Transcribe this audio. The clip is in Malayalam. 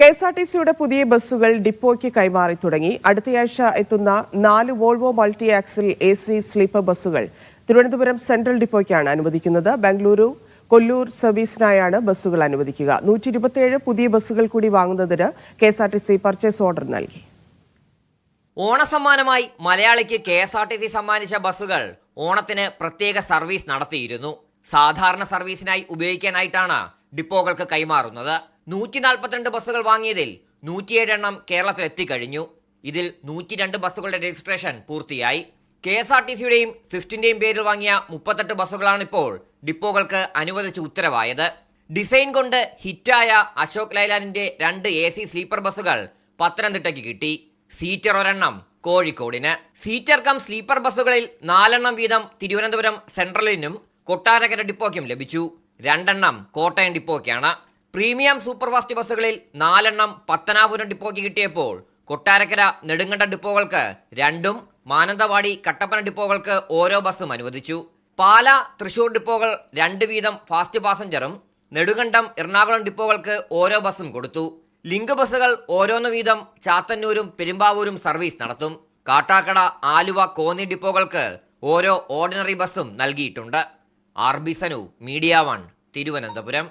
കെഎസ്ആർടിസിയുടെ പുതിയ ബസ്സുകൾ ഡിപ്പോയ്ക്ക് കൈമാറി തുടങ്ങി. അടുത്തയാഴ്ച എത്തുന്ന 4 Volvo multi axle AC sleeper ബസ്സുകൾ തിരുവനന്തപുരം സെൻട്രൽ ഡിപ്പോയ്ക്കാണ് അനുവദിക്കുന്നത്. ബംഗളൂരു കൊല്ലൂർ സർവീസിനായാണ് ബസ്സുകൾ അനുവദിക്കുക. 127 പുതിയ ബസ്സുകൾ കൂടി വാങ്ങുന്നതിന് കെഎസ്ആർടിസി പർച്ചേസ് ഓർഡർ നൽകി. ഓണസമ്മാനമായി മലയാളിക്ക് കെഎസ്ആർടിസി സമ്മാനിച്ച ബസ്സുകൾ ഓണത്തിന് പ്രത്യേക സർവീസ് നടത്തിയിരുന്നു. സാധാരണ സർവീസിനായി ഉപയോഗിക്കാനായിട്ടാണ് ഡിപ്പോകൾക്ക് കൈമാറുന്നത്. 142 ബസ്സുകൾ വാങ്ങിയതിൽ 107 എണ്ണം കേരളത്തിൽ എത്തിക്കഴിഞ്ഞു. ഇതിൽ 102 ബസ്സുകളുടെ രജിസ്ട്രേഷൻ പൂർത്തിയായി. കെഎസ്ആർടിസിയുടെയും സ്വിഫ്റ്റിന്റെയും പേരിൽ വാങ്ങിയ 38 ബസ്സുകളാണ് ഇപ്പോൾ ഡിപ്പോകൾക്ക് അനുവദിച്ച് ഉത്തരവായത്. ഡിസൈൻ കൊണ്ട് ഹിറ്റായ അശോക് ലൈലാൻഡിന്റെ 2 AC സ്ലീപ്പർ ബസ്സുകൾ പത്തനംതിട്ടയ്ക്ക് കിട്ടി. സീറ്റർ ഒരെണ്ണം കോഴിക്കോടിന്. സീറ്റർ കം സ്ലീപ്പർ ബസ്സുകളിൽ 4 എണ്ണം വീതം തിരുവനന്തപുരം സെൻട്രലിനും കൊട്ടാരക്കര ഡിപ്പോയ്ക്കും ലഭിച്ചു. 2 എണ്ണം കോട്ടയം ഡിപ്പോയ്ക്കാണ്. പ്രീമിയം സൂപ്പർഫാസ്റ്റ് ബസ്സുകളിൽ 4 എണ്ണം പത്തനാപുരം ഡിപ്പോയ്ക്ക് കിട്ടിയപ്പോൾ കൊട്ടാരക്കര നെടുങ്കണ്ടം ഡിപ്പോകൾക്ക് 2ഉം മാനന്തവാടി കട്ടപ്പന ഡിപ്പോകൾക്ക് ഓരോ ബസ്സും അനുവദിച്ചു. പാല തൃശൂർ ഡിപ്പോകൾ 2 വീതം ഫാസ്റ്റ് പാസഞ്ചറും നെടുങ്കണ്ടം എറണാകുളം ഡിപ്പോകൾക്ക് ഓരോ ബസ്സും കൊടുത്തു. ലിങ്ക് ബസ്സുകൾ ഓരോന്ന് വീതം ചാത്തന്നൂരും പെരുമ്പാവൂരും സർവീസ് നടത്തും. കാട്ടാക്കട ആലുവ കോന്നി ഡിപ്പോകൾക്ക് ഓരോ ഓർഡിനറി ബസ്സും നൽകിയിട്ടുണ്ട്. RB Sanu, media 1, Thiruvananthapuram.